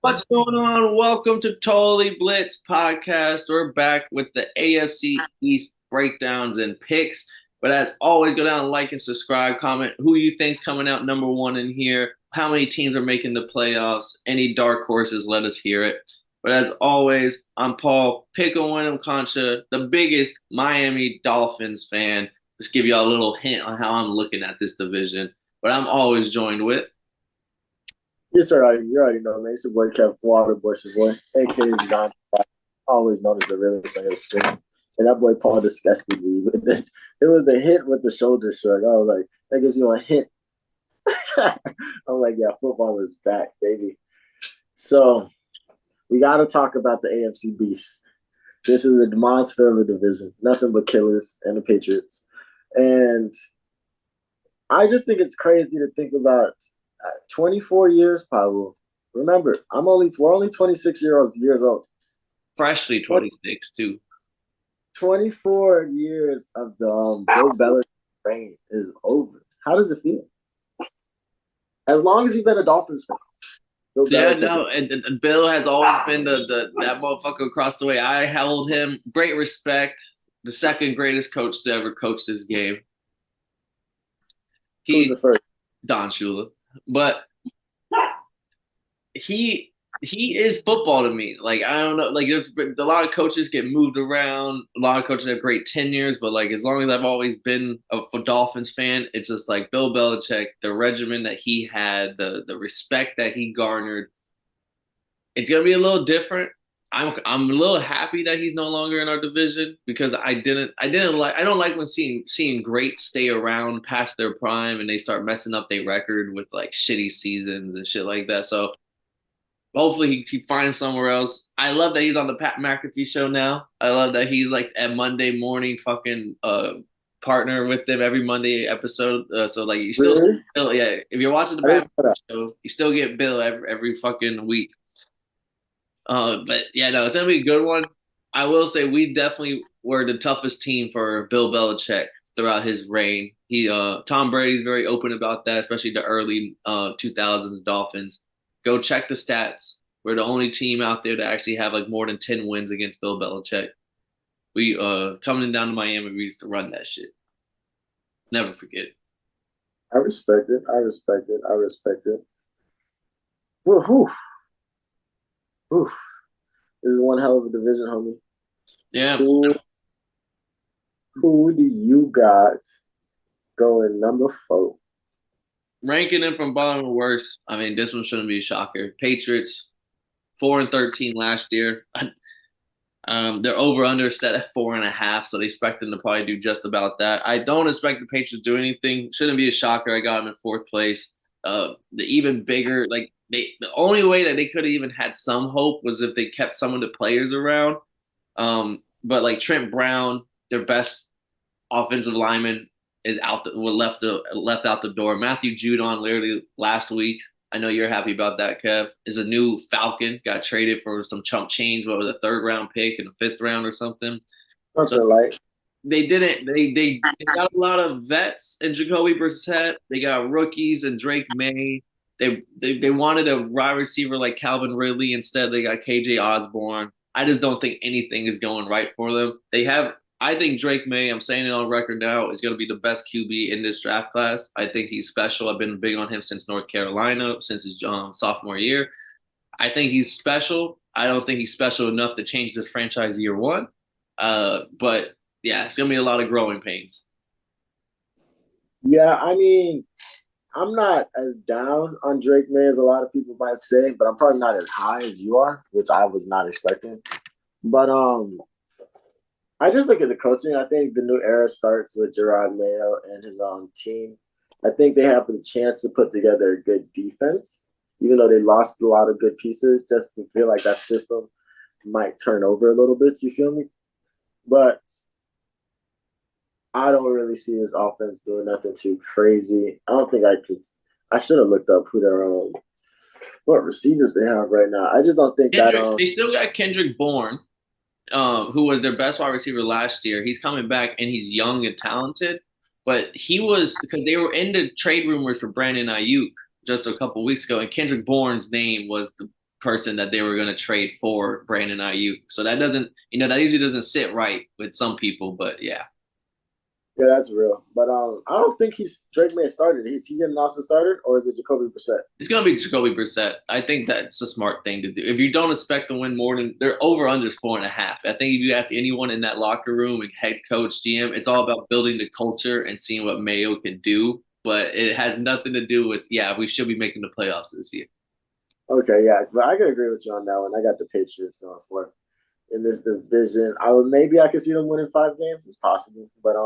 What's going on? Welcome to Totally Blitz podcast. We're back with the AFC East breakdowns and picks. But as always, go down and like and subscribe. Comment who you think's coming out number one in here. How many teams are making the playoffs? Any dark horses? Let us hear it. But as always, I'm Paul Pickle Winham Concha, the biggest Miami Dolphins fan. Just give y'all a little hint on how I'm looking at this division. But I'm always joined with. Yes, sir. You already know, man. It's your boy Kev Waterboy, your boy, aka Don, always known as the realest on the stream. And that boy Paul disgusted me. It was the hit with the shoulder shrug. I was like, that gives you a hint. I'm like, yeah, football is back, baby. So we got to talk about the AFC Beast. This is a monster of a division. Nothing but killers and the Patriots. And I just think it's crazy to think about 24 years, Pablo. Remember, we're only 26 years old. Freshly 26, too. 24 years of the Bill Belichick reign is over. How does it feel? As long as you've been a Dolphins fan. And Bill has always been the that motherfucker across the way. I held him great respect. The second greatest coach to ever coach this game. Who's the first? Don Shula. But he is football to me. Like, I don't know. Like, there's a lot of coaches get moved around. A lot of coaches have great tenures. But, like, as long as I've always been a Dolphins fan, it's just like Bill Belichick, the regimen that he had, the respect that he garnered. It's going to be a little different. I'm a little happy that he's no longer in our division because I don't like when seeing greats stay around past their prime and they start messing up their record with like shitty seasons and shit like that. So hopefully he finds somewhere else. I love that he's on the Pat McAfee show now. I love that he's like at Monday morning fucking partner with them every Monday episode. So like you still, Really? still yeah, if you're watching the Pat McAfee show, you still get Bill every fucking week. But yeah, no, it's gonna be a good one. I will say we definitely were the toughest team for Bill Belichick throughout his reign. Tom Brady's very open about that, especially the early 2000s Dolphins. Go check the stats. We're the only team out there to actually have like more than 10 wins against Bill Belichick. We coming down to Miami, we used to run that shit. Never forget it. I respect it. I respect it. I respect it. Whew. Whew. This is one hell of a division, homie. Yeah. Who do you got going number 4? Ranking them from bottom to worst. I mean, this one shouldn't be a shocker. Patriots, 4-13 last year. They're over under set at 4.5, so they expect them to probably do just about that. I don't expect the Patriots to do anything. Shouldn't be a shocker. I got them in 4th place. The even bigger, like the only way that they could have even had some hope was if they kept some of the players around. But like Trent Brown, their best offensive lineman, is left out the door. Matthew Judon literally last week. I know you're happy about that, Kev. Is a new Falcon. Got traded for some chump change. What was a 3rd round pick and a 5th round or something? Something like. They didn't. They got a lot of vets in Jacoby Brissett. They got rookies and Drake May. They wanted a wide receiver like Calvin Ridley. Instead, they got KJ Osborne. I just don't think anything is going right for them. I think Drake May, I'm saying it on record now, is going to be the best QB in this draft class. I think he's special. I've been big on him since North Carolina, since his sophomore year. I think he's special. I don't think he's special enough to change this franchise year one. But yeah, it's going to be a lot of growing pains. Yeah, I mean, I'm not as down on Drake May as a lot of people might say, but I'm probably not as high as you are, which I was not expecting. But I just look at the coaching. I think the new era starts with Gerard Mayo and his team. I think they have the chance to put together a good defense, even though they lost a lot of good pieces. Just to feel like that system might turn over a little bit. You feel me? But I don't really see his offense doing nothing too crazy. I don't think I could. I should have looked up who their what receivers they have right now. I just don't think They still got Kendrick Bourne, who was their best wide receiver last year. He's coming back and he's young and talented, but he was because they were in the trade rumors for Brandon Ayuk just a couple weeks ago, and Kendrick Bourne's name was the person that they were going to trade for Brandon Ayuk. So that doesn't, that usually doesn't sit right with some people. But yeah, Yeah, that's real. But I don't think Drake May started. Is he getting also started, or is it Jacoby Brissett? it's going to be Jacoby Brissett. I think that's a smart thing to do. If you don't expect to win more than their over under is 4.5. I think if you ask anyone in that locker room and head coach, GM, it's all about building the culture and seeing what Mayo can do. But it has nothing to do with, we should be making the playoffs this year. Okay, yeah, but I can agree with you on that one. I got the Patriots going for it in this division. I could see them winning 5 games. It's possible, but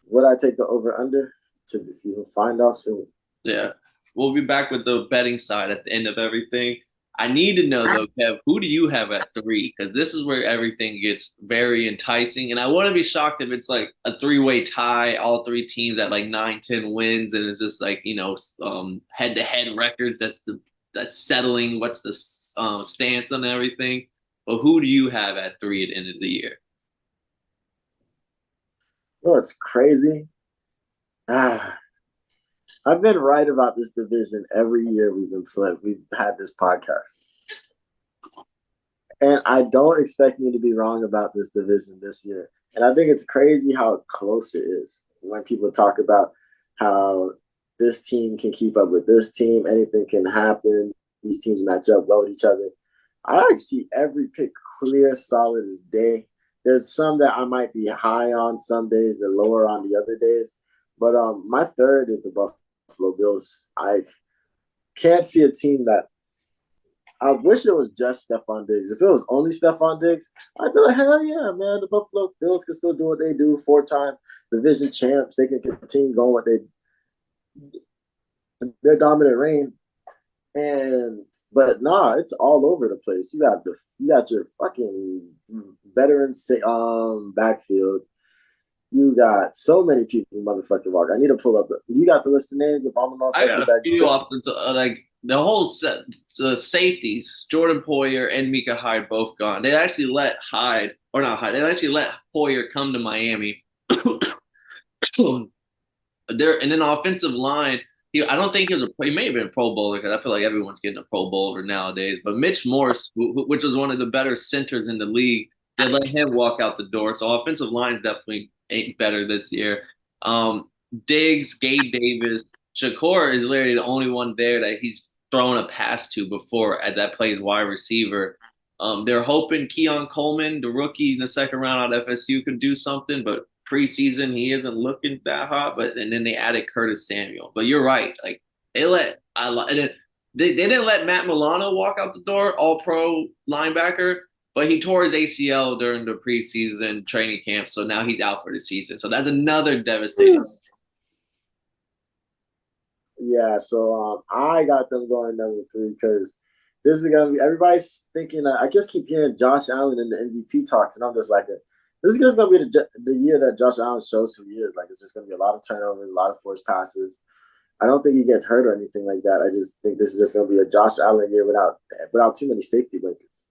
would I take the over under to find out soon? Yeah, we'll be back with the betting side at the end of everything. I need to know though, Kev, who do you have at 3? Because this is where everything gets very enticing, and I wouldn't be shocked if it's like a 3-way tie, all 3 teams at like 9-10 wins, and it's just like head-to-head records. That's settling what's the stance on everything. But who do you have at 3 at the end of the year? Oh, it's crazy. I've been right about this division every year we've had this podcast. And I don't expect me to be wrong about this division this year. And I think it's crazy how close it is when people talk about how this team can keep up with this team, anything can happen, these teams match up well with each other. I see every pick clear, solid as day. There's some that I might be high on some days and lower on the other days. But my third is the Buffalo Bills. I can't see a team that I wish it was just Stephon Diggs. If it was only Stephon Diggs, I'd be like, hell yeah, man. The Buffalo Bills can still do what they do. 4-time division champs. They can continue going their dominant reign. But it's all over the place. You got your fucking veteran backfield. You got so many people, motherfucking walk. I need to pull up. You got the list of names of all the motherfuckers. I got a few offense, like the whole set, the safeties, Jordan Poyer and Micah Hyde both gone. They actually let They actually let Poyer come to Miami. And then offensive line. I don't think he may have been a Pro Bowler because I feel like everyone's getting a Pro Bowler nowadays. But Mitch Morse, which was one of the better centers in the league, they let him walk out the door. So offensive line definitely ain't better this year. Diggs, Gabe Davis, Shakur is literally the only one there that he's thrown a pass to before that plays wide receiver. They're hoping Keon Coleman, the rookie in the second round out of FSU, could do something, but preseason he isn't looking that hot. And then they added Curtis Samuel. But you're right, like they didn't let Matt Milano walk out the door, all pro linebacker, but he tore his ACL during the preseason training camp, so now he's out for the season. So that's another devastation. Yeah, so I got them going number 3 because this is gonna be everybody's thinking. I just keep hearing Josh Allen in the MVP talks, and I'm just like, this is just gonna be the year that Josh Allen shows who he is. Like, it's just gonna be a lot of turnovers, a lot of forced passes. I don't think he gets hurt or anything like that. I just think this is just gonna be a Josh Allen year without too many safety blankets.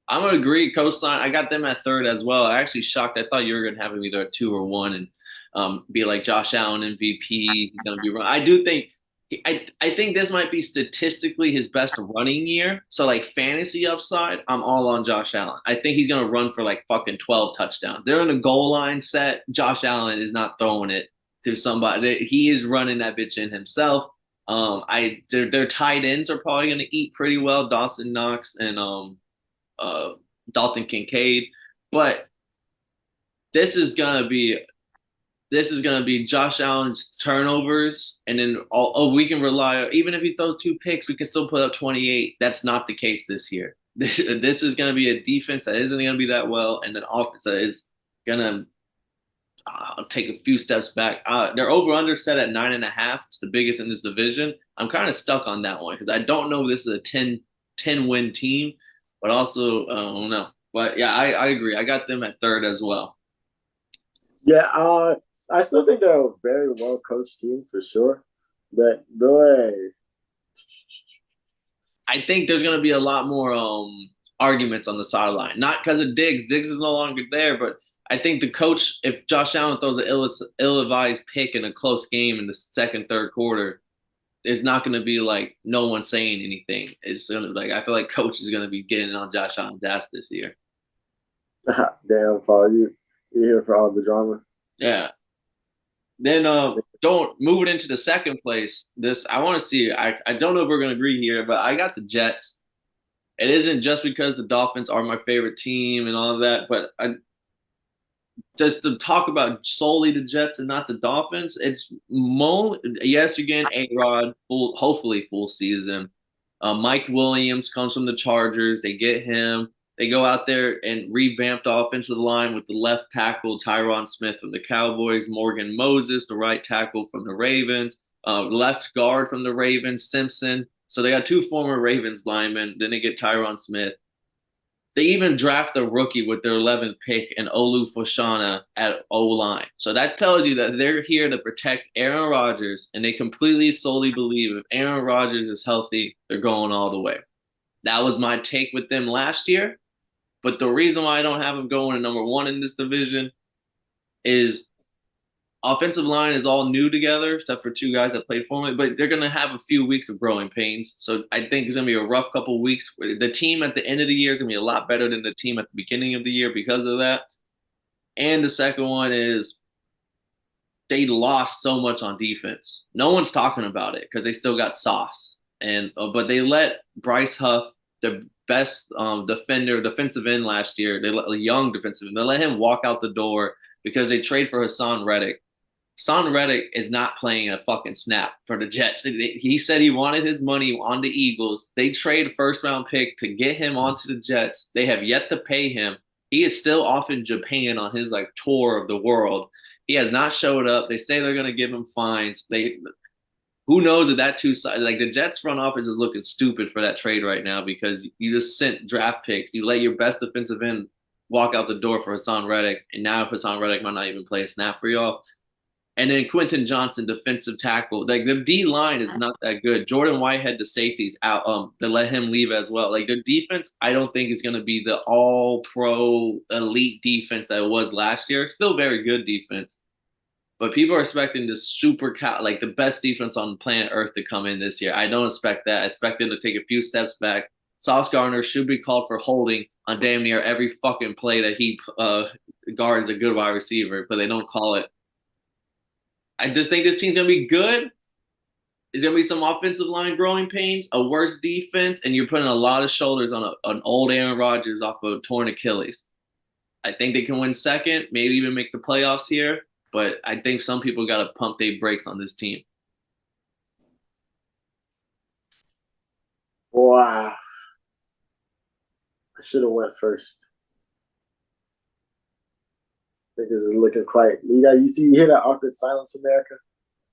I'm gonna agree, cosign. I got them at 3rd as well. I actually shocked. I thought you were gonna have him either at 2 or 1 and be like Josh Allen MVP. He's gonna be wrong. I do think. I think this might be statistically his best running year. So like fantasy upside, I'm all on Josh Allen. I think he's gonna run for like fucking 12 touchdowns. They're in a goal line set. Josh Allen is not throwing it to somebody. He is running that bitch in himself. Their tight ends are probably gonna eat pretty well. Dawson Knox and Dalton Kincaid. But this is gonna be Josh Allen's turnovers, and then we can rely on, even if he throws 2 picks, we can still put up 28. That's not the case this year. This is going to be a defense that isn't going to be that well, and an offense that is going to take a few steps back. They're over/under set at 9.5. It's the biggest in this division. I'm kind of stuck on that one because I don't know if this is a 10 win team, but also I don't know. But yeah, I agree. I got them at 3rd as well. Yeah, I still think they're a very well coached team for sure. But boy, I think there's going to be a lot more arguments on the sideline. Not because of Diggs. Diggs is no longer there, but I think the coach, if Josh Allen throws an ill-advised pick in a close game in the second, third quarter, It's not going to be like no one saying anything. It's gonna like I feel like coach is going to be getting on Josh Allen's ass this year. Damn, Paul, you here for all the drama? Yeah. Then don't move it into the second place. This I want to see. I don't know if we're going to agree here, but I got the Jets. It isn't just because the Dolphins are my favorite team and all of that, but just to talk about solely the Jets and not the Dolphins, yes, again, A-Rod, hopefully full season. Mike Williams comes from the Chargers. They get him. They go out there and revamp the offensive line with the left tackle, Tyron Smith from the Cowboys, Morgan Moses, the right tackle from the Ravens, left guard from the Ravens, Simpson. So they got two former Ravens linemen. Then they get Tyron Smith. They even draft a rookie with their 11th pick and Olu Foshana at O-line. So that tells you that they're here to protect Aaron Rodgers, and they completely solely believe if Aaron Rodgers is healthy, they're going all the way. That was my take with them last year. But the reason why I don't have them going to number one in this division is offensive line is all new together, except for two guys that played for me, but they're going to have a few weeks of growing pains. So I think it's going to be a rough couple of weeks. The team at the end of the year is going to be a lot better than the team at the beginning of the year because of that. And the second one is they lost so much on defense. No one's talking about it because they still got Sauce. And but they let Bryce Huff, the best defensive end last year, they let a young defensive end, they let him walk out the door because they trade for Hassan Reddick. Son Reddick is not playing a fucking snap for the Jets. He said he wanted his money on the Eagles. They trade a first round pick to get him onto the Jets. They have yet to pay him. He is still off in Japan on his like tour of the world. He has not showed up. They say they're going to give him fines. Who knows if that two sides like the Jets front office is looking stupid for that trade right now because you just sent draft picks. You let your best defensive end walk out the door for Hassan Reddick, and now Hassan Reddick might not even play a snap for y'all. And then Quentin Johnson, defensive tackle. Like the D line is not that good. Jordan Whitehead, the safeties out. They let him leave as well. Like the defense, I don't think is going to be the all pro elite defense that it was last year. Still very good defense, but people are expecting this like the best defense on planet Earth to come in this year. I don't expect that. I expect them to take a few steps back. Sauce Gardner should be called for holding on damn near every fucking play that he guards a good wide receiver, but they don't call it. I just think this team's gonna be good. There's gonna be some offensive line growing pains, a worse defense, and you're putting a lot of shoulders on an old Aaron Rodgers off of a torn Achilles. I think they can win second, maybe even make the playoffs here, but I think some people got to pump their brakes on this team. Wow, I should have went first. I think this is looking quite. You hear that awkward silence, America?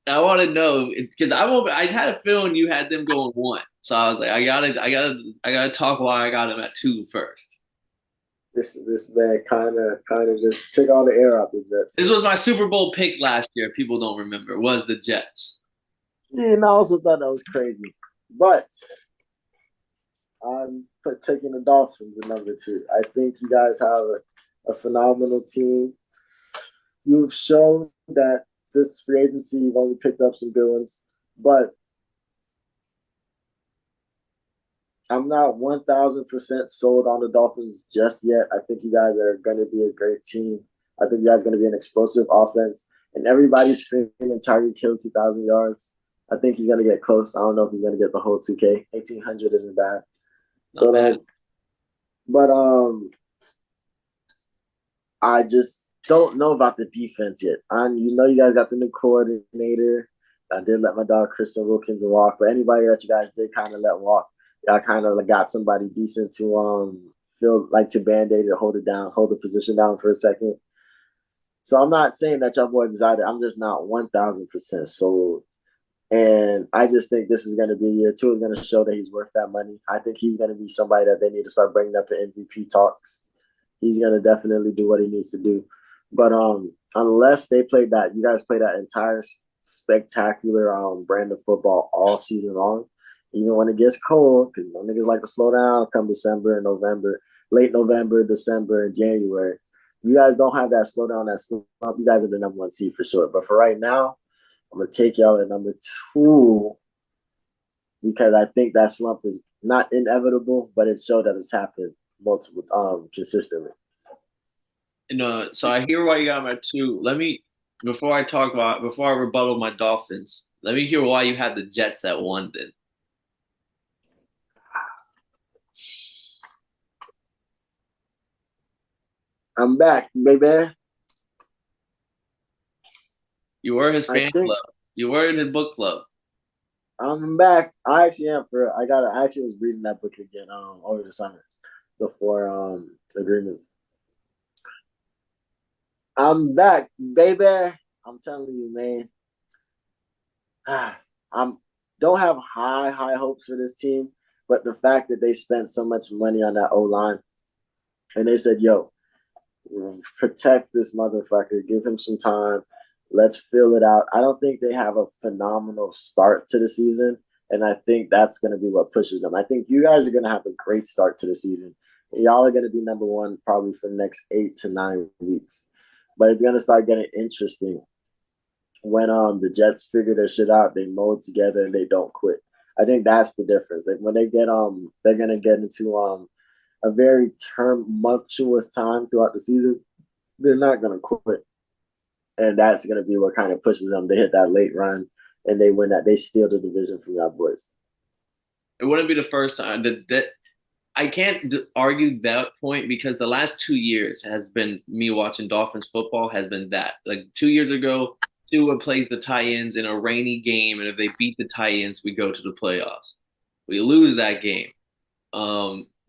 I want to know because I had a feeling you had them going one, so I was like, I gotta talk why I got them at two first. This man kind of just took all the air out the Jets. This was my Super Bowl pick last year. People don't remember. Was the Jets? Yeah, and I also thought that was crazy, but I'm taking the Dolphins at number two. I think you guys have a phenomenal team. You've shown that this free agency, you've only picked up some good ones, but I'm not 1,000% sold on the Dolphins just yet. I think you guys are going to be a great team. I think you guys are going to be an explosive offense, and everybody's screaming Tyreek Hill 2,000 yards. I think he's going to get close. I don't know if he's going to get the whole 2K. 1,800 isn't bad. Not bad. But I just don't know about the defense yet. You guys got the new coordinator. I did let my dog Christian Wilkins walk, but anybody that you guys did kind of let walk, y'all kind of got somebody decent to feel like to band-aid it, hold it down, hold the position down for a second. So I'm not saying that y'all boys is out there. I'm just not 1,000% sold. And I just think this is going to be year two is going to show that he's worth that money. I think he's going to be somebody that they need to start bringing up in MVP talks. He's going to definitely do what he needs to do. But unless they play that, you guys play that entire spectacular brand of football all season long, even when it gets cold, because niggas like to slow down come December and November, late November, December, and January. You guys don't have that slowdown, that slow up. You guys are the number one seed for sure. But for right now, I'm going to take y'all at number two. because I think that slump is not inevitable, but it showed that it's happened multiple consistently. So I hear why you got my two. Let me before I rebuttal my Dolphins. Let me hear why you had the Jets at one. Then I'm back, baby. you were his I fan think club. You were in his book club. I'm back. I actually am for I actually was reading that book again over the summer before agreements. I'm back, baby. I'm telling you, man. I'm don't have high hopes for this team, but the fact that they spent so much money on that O line and they said, "Yo, protect this motherfucker, give him some time, let's fill it out." I don't think they have a phenomenal start to the season, and I think that's going to be what pushes them. I think you guys are going to have a great start to the season. Y'all are going to be number one probably for the next 8 to 9 weeks, but it's going to start getting interesting when the Jets figure their shit out, they mold together and they don't quit. I think that's the difference. Like when they get they're gonna get into a very tumultuous time throughout the season. They're not gonna quit, and that's gonna be what kind of pushes them to hit that late run and they win that. They steal the division from y'all boys. It wouldn't be the first time that I can't argue that point because the last 2 years has been me watching Dolphins football has been that. Like 2 years ago, Tua plays the Titans in a rainy game, and if they beat the Titans, we go to the playoffs. We lose that game.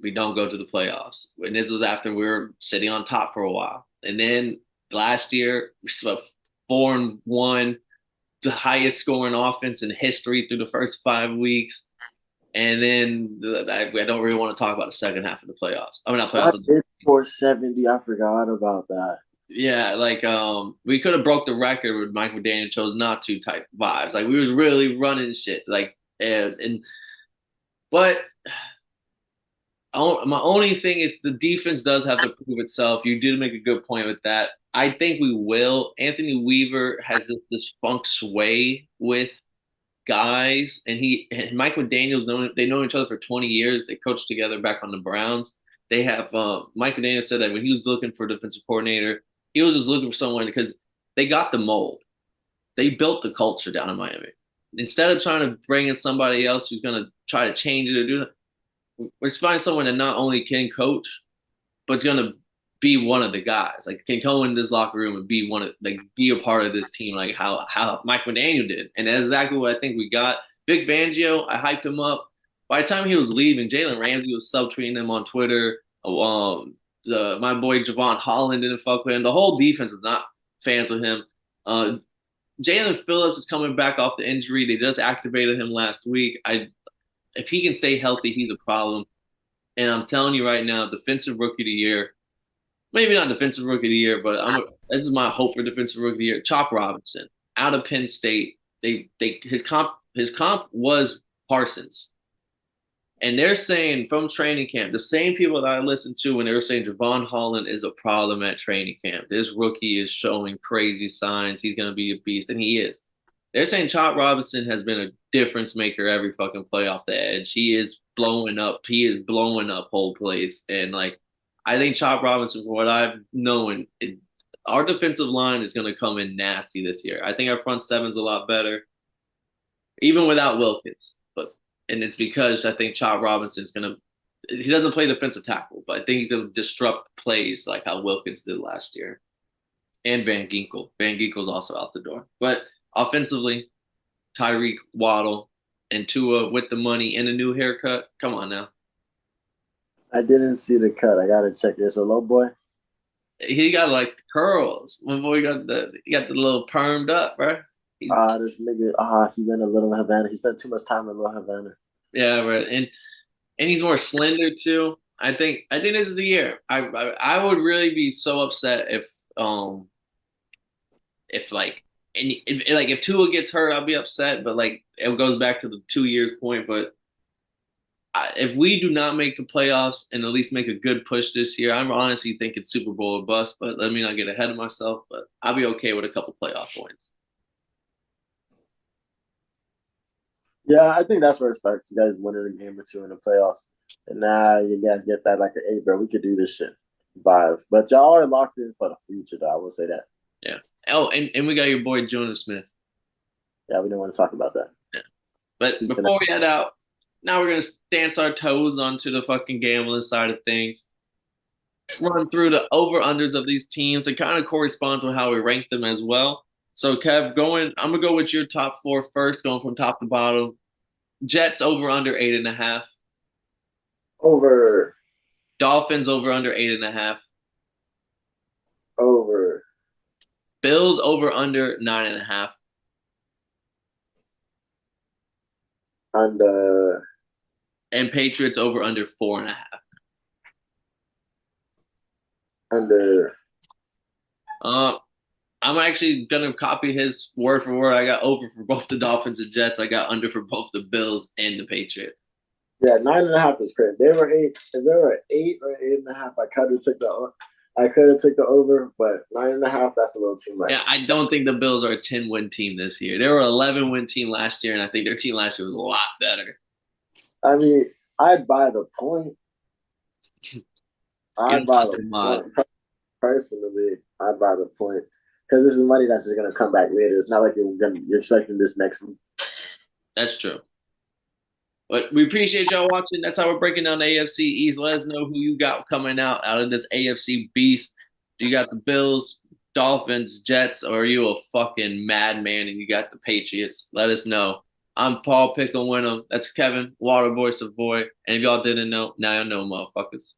We don't go to the playoffs. And this was after we were sitting on top for a while. And then last year, we swept 4-1, the highest scoring offense in history through the first 5 weeks. And then I don't really want to talk about the second half of the playoffs. I mean, not playoffs. That is 470. I forgot about that. Yeah, like we could have broke the record with Mike McDaniel chose not to type vibes. Like we was really running shit. Like and but my only thing is the defense does have to prove itself. You did make a good point with that. I think we will. Anthony Weaver has this funk sway with guys, and he and Mike McDaniel's known each other for 20 years. They coached together back on the Browns. They have Mike McDaniel said that when he was looking for a defensive coordinator, he was just looking for someone because they got the mold. They built the culture down in Miami. Instead of trying to bring in somebody else who's going to try to change it or do that, let's find someone that not only can coach, but it's going to be one of the guys. Like can go in this locker room and be one of like be a part of this team, like how Mike McDaniel did. And that's exactly what I think we got. Vic Fangio, I hyped him up. By the time he was leaving, Jalen Ramsey was subtweeting him on Twitter. My boy Javon Holland didn't fuck with him. The whole defense was not fans with him. Jalen Phillips is coming back off the injury. They just activated him last week. If he can stay healthy, he's a problem. And I'm telling you right now, defensive rookie of the year, maybe not defensive rookie of the year, but this is my hope for defensive rookie of the year. Chop Robinson out of Penn State. His comp was Parsons. And they're saying from training camp, the same people that I listened to when they were saying Javon Holland is a problem at training camp. This rookie is showing crazy signs. He's going to be a beast, and he is. They're saying Chop Robinson has been a difference maker every fucking play off the edge. He is blowing up. He is blowing up whole plays. And, like, I think Chop Robinson, from what I've known, our defensive line is going to come in nasty this year. I think our front seven's a lot better, even without Wilkins. And it's because I think Chop Robinson's going to – he doesn't play defensive tackle, but I think he's going to disrupt plays like how Wilkins did last year. And Van Ginkel. Van Ginkel's also out the door. But offensively, Tyreek, Waddle, and Tua with the money and a new haircut. Come on now. I didn't see the cut. I got to check this. A low boy? He got like the curls. My boy got the little permed up, right? This nigga, he went a Little Havana. He spent too much time in Little Havana. Yeah, right. And he's more slender too. I think this is the year. I would really be so upset if like if Tua gets hurt, I'll be upset. But like it goes back to the 2 years point. But if we do not make the playoffs and at least make a good push this year, I'm honestly thinking Super Bowl or bust. But let me not get ahead of myself. But I'll be okay with a couple playoff points. Yeah, I think that's where it starts. You guys winning a game or two in the playoffs, and now you guys get that like, hey, bro, we could do this shit vibe. But y'all are locked in for the future, though. I will say that. Yeah. Oh, and we got your boy Jonas Smith. Yeah, we don't want to talk about that. Yeah. But Keep it- before we head out, now we're gonna dance our toes onto the fucking gambling side of things. Run through the over unders of these teams. It kind of corresponds with how we rank them as well. So Kev, I'm gonna go with your top four first, going from top to bottom. Jets over under 8.5. Over, Dolphins over under 8.5. over, Bills over under 9.5. under, And Patriots over under 4.5. under. Uh, I'm actually gonna copy his word for word. I got over for both the Dolphins and Jets. I got under for both the Bills and the Patriots. Yeah, 9.5 is crazy. They were eight. If they were 8 or 8.5, I could have took the over, but 9.5, that's a little too much. Yeah, I don't think the Bills are a 10-win team this year. They were an 11-win team last year, and I think their team last year was a lot better. I mean, I'd buy the point. You I'd know, buy the mod. point. Personally, I'd buy the point because this is money that's just gonna come back later. It's not like you're expecting this next week. That's true. But we appreciate y'all watching. That's how we're breaking down the AFC East. Let us know who you got coming out of this AFC beast. Do you got the Bills, Dolphins, Jets, or are you a fucking madman and you got the Patriots? Let us know. I'm Paul Pickle Winham. That's Kevin, Waterboy Savoy. And if y'all didn't know, now y'all know, motherfuckers.